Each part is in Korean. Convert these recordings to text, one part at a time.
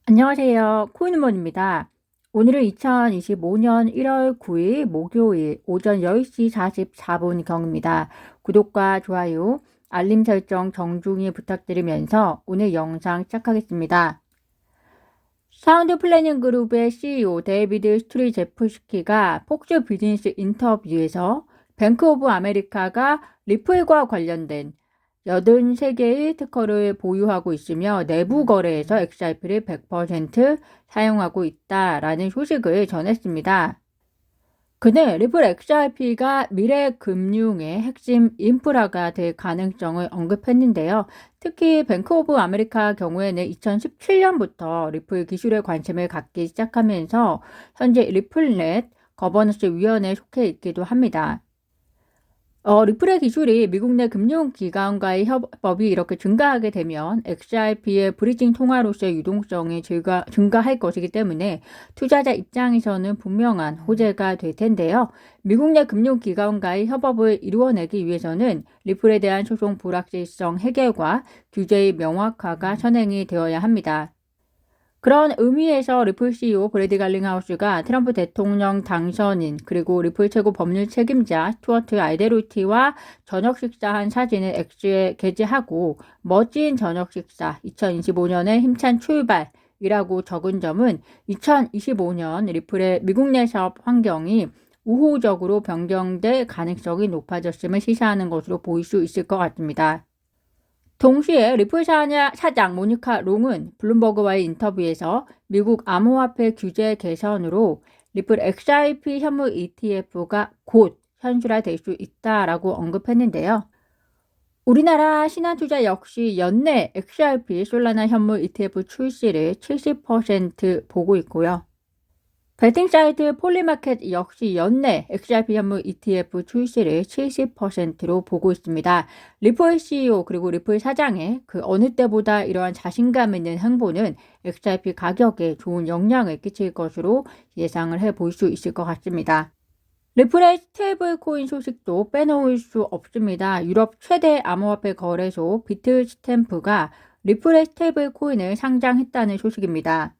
안녕하세요. 코인원입니다. 오늘은 2025년 1월 9일 목요일 오전 10시 44분경입니다. 구독과 좋아요, 알림 설정 정중히 부탁드리면서 오늘 영상 시작하겠습니다. 사운드 플래닝 그룹의 CEO 데이비드 스트리제프스키가 폭스 비즈니스 인터뷰에서 뱅크 오브 아메리카가 리플과 관련된 83개의 특허를 보유하고 있으며 내부 거래에서 XRP를 100% 사용하고 있다라는 소식을 전했습니다. 그는 리플 XRP가 미래 금융의 핵심 인프라가 될 가능성을 언급했는데요. 특히 뱅크 오브 아메리카 경우에는 2017년부터 리플 기술에 관심을 갖기 시작하면서 현재 리플넷 거버넌스 위원회에 속해 있기도 합니다. 리플의 기술이 미국 내 금융기관과의 협업이 이렇게 증가하게 되면 XRP의 브리징 통화로서의 유동성이 증가할 것이기 때문에 투자자 입장에서는 분명한 호재가 될 텐데요. 미국 내 금융기관과의 협업을 이루어내기 위해서는 리플에 대한 소송 불확실성 해결과 규제의 명확화가 선행이 되어야 합니다. 그런 의미에서 리플 CEO 브래디 갈링하우스가 트럼프 대통령 당선인 그리고 리플 최고 법률 책임자 스튜어트 알데로티와 저녁 식사한 사진을 X에 게재하고 멋진 저녁 식사 2025년의 힘찬 출발이라고 적은 점은 2025년 리플의 미국 내 사업 환경이 우호적으로 변경될 가능성이 높아졌음을 시사하는 것으로 보일 수 있을 것 같습니다. 동시에 리플 사장 모니카 롱은 블룸버그와의 인터뷰에서 미국 암호화폐 규제 개선으로 리플 XRP 현물 ETF가 곧 현실화될 수 있다라고 언급했는데요. 우리나라 신한투자 역시 연내 XRP 솔라나 현물 ETF 출시를 70% 보고 있고요. 베팅 사이트 폴리마켓 역시 연내 XRP 현물 ETF 출시를 70%로 보고 있습니다. 리플 CEO 그리고 리플 사장의 그 어느 때보다 이러한 자신감 있는 행보는 XRP 가격에 좋은 영향을 끼칠 것으로 예상을 해볼 수 있을 것 같습니다. 리플의 스테이블 코인 소식도 빼놓을 수 없습니다. 유럽 최대 암호화폐 거래소 비트스탬프가 리플의 스테이블 코인을 상장했다는 소식입니다.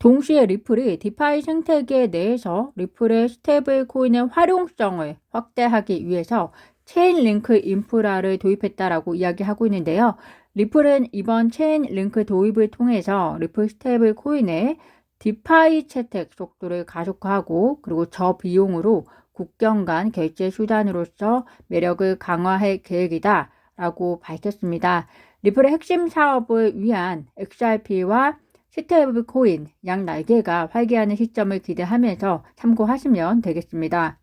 동시에 리플이 디파이 생태계 내에서 리플의 스테이블 코인의 활용성을 확대하기 위해서 체인 링크 인프라를 도입했다라고 이야기하고 있는데요. 리플은 이번 체인 링크 도입을 통해서 리플 스테이블 코인의 디파이 채택 속도를 가속화하고 그리고 저비용으로 국경 간 결제 수단으로서 매력을 강화할 계획이다 라고 밝혔습니다. 리플의 핵심 사업을 위한 XRP와 스테이블 코인 양 날개가 활개하는 시점을 기대하면서 참고하시면 되겠습니다.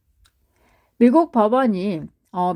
미국 법원이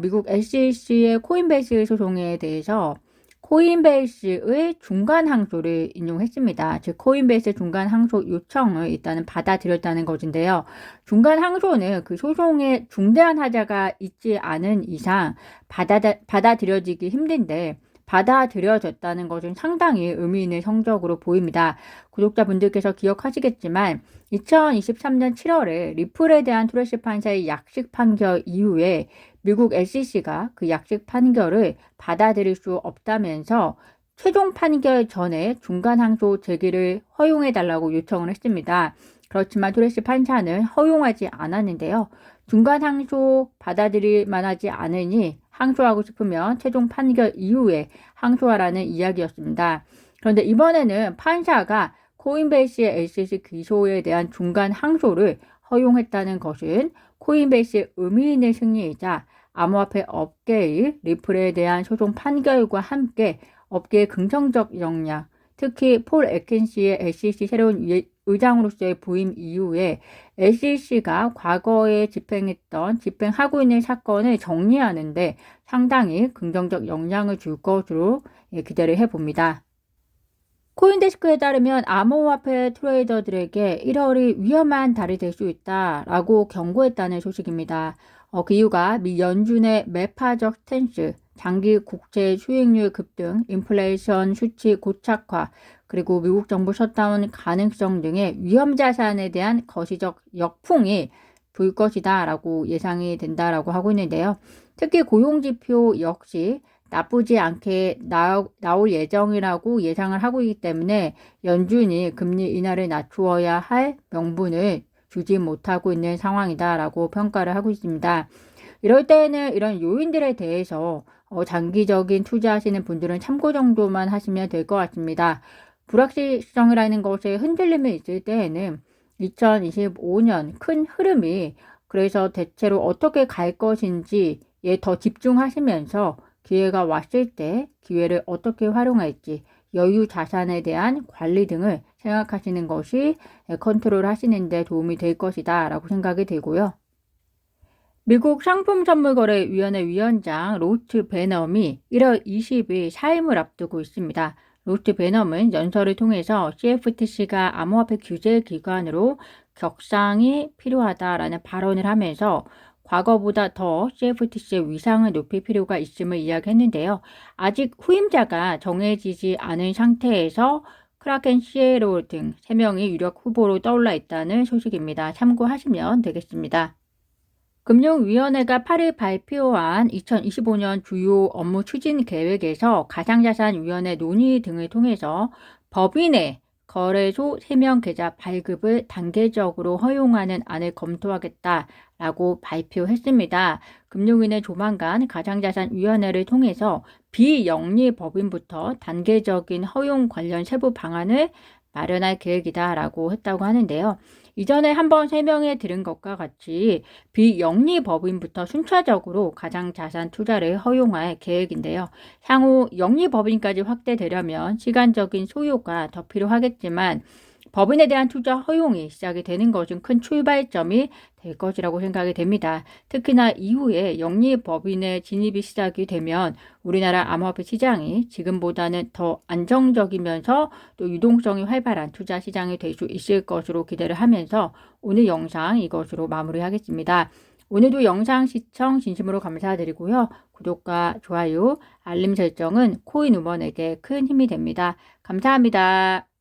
미국 SEC의 코인베이스 소송에 대해서 코인베이스의 중간 항소를 인용했습니다. 즉 코인베이스 중간 항소 요청을 일단은 받아들였다는 것인데요. 중간 항소는 그 소송에 중대한 하자가 있지 않은 이상 받아들여지기 힘든데 받아들여졌다는 것은 상당히 의미 있는 성적으로 보입니다. 구독자분들께서 기억하시겠지만 2023년 7월에 리플에 대한 트래시 판사의 약식 판결 이후에 미국 SEC가 그 약식 판결을 받아들일 수 없다면서 최종 판결 전에 중간 항소 제기를 허용해달라고 요청을 했습니다. 그렇지만 트래시 판사는 허용하지 않았는데요. 중간 항소 받아들일 만하지 않으니 항소하고 싶으면 최종 판결 이후에 항소하라는 이야기였습니다. 그런데 이번에는 판사가 코인베이스의 SEC 기소에 대한 중간 항소를 허용했다는 것은 코인베이스의 의미 있는 승리이자 암호화폐 업계의 리플에 대한 소송 판결과 함께 업계의 긍정적 영향, 특히 폴 애킨시의 SEC 새로운 의장으로서의 부임 이후에 SEC가 과거에 집행하고 있는 사건을 정리하는데 상당히 긍정적 영향을 줄 것으로 기대를 해봅니다. 코인데스크에 따르면 암호화폐 트레이더들에게 1월이 위험한 달이 될 수 있다라고 경고했다는 소식입니다. 그 이유가 미 연준의 매파적 스탠스, 장기 국채 수익률 급등, 인플레이션 수치 고착화, 그리고 미국 정부 셧다운 가능성 등의 위험 자산에 대한 거시적 역풍이 불 것이다 라고 예상이 된다라고 하고 있는데요. 특히 고용지표 역시 나쁘지 않게 나올 예정이라고 예상을 하고 있기 때문에 연준이 금리 인하를 낮추어야 할 명분을 주지 못하고 있는 상황이다라고 평가를 하고 있습니다. 이럴 때에는 이런 요인들에 대해서 장기적인 투자하시는 분들은 참고 정도만 하시면 될 것 같습니다. 불확실성이라는 것에 흔들림이 있을 때에는 2025년 큰 흐름이 그래서 대체로 어떻게 갈 것인지에 더 집중하시면서 기회가 왔을 때 기회를 어떻게 활용할지 여유 자산에 대한 관리 등을 생각하시는 것이 컨트롤 하시는 데 도움이 될 것이다 라고 생각이 되고요. 미국 상품선물거래위원회 위원장 로스트 베넘이 1월 20일 사임을 앞두고 있습니다. 로스트 베넘은 연설을 통해서 CFTC가 암호화폐 규제 기관으로 격상이 필요하다라는 발언을 하면서 과거보다 더 CFTC의 위상을 높일 필요가 있음을 이야기했는데요. 아직 후임자가 정해지지 않은 상태에서 크라켄 시에로 등 3명이 유력 후보로 떠올라 있다는 소식입니다. 참고하시면 되겠습니다. 금융위원회가 8일 발표한 2025년 주요 업무 추진 계획에서 가상자산위원회 논의 등을 통해서 법인의 거래소 3명 계좌 발급을 단계적으로 허용하는 안을 검토하겠다라고 발표했습니다. 금융위는 조만간 가상자산위원회를 통해서 비영리 법인부터 단계적인 허용 관련 세부 방안을 마련할 계획이다라고 했다고 하는데요. 이전에 한번 설명해 드린 것과 같이 비영리 법인부터 순차적으로 가상자산 투자를 허용할 계획인데요. 향후 영리 법인까지 확대되려면 시간적인 소요가 더 필요하겠지만 법인에 대한 투자 허용이 시작이 되는 것은 큰 출발점이 될 것이라고 생각이 됩니다. 특히나 이후에 영리 법인의 진입이 시작이 되면 우리나라 암호화폐 시장이 지금보다는 더 안정적이면서 또 유동성이 활발한 투자 시장이 될 수 있을 것으로 기대를 하면서 오늘 영상 이것으로 마무리하겠습니다. 오늘도 영상 시청 진심으로 감사드리고요. 구독과 좋아요, 알림 설정은 코인 우먼에게 큰 힘이 됩니다. 감사합니다.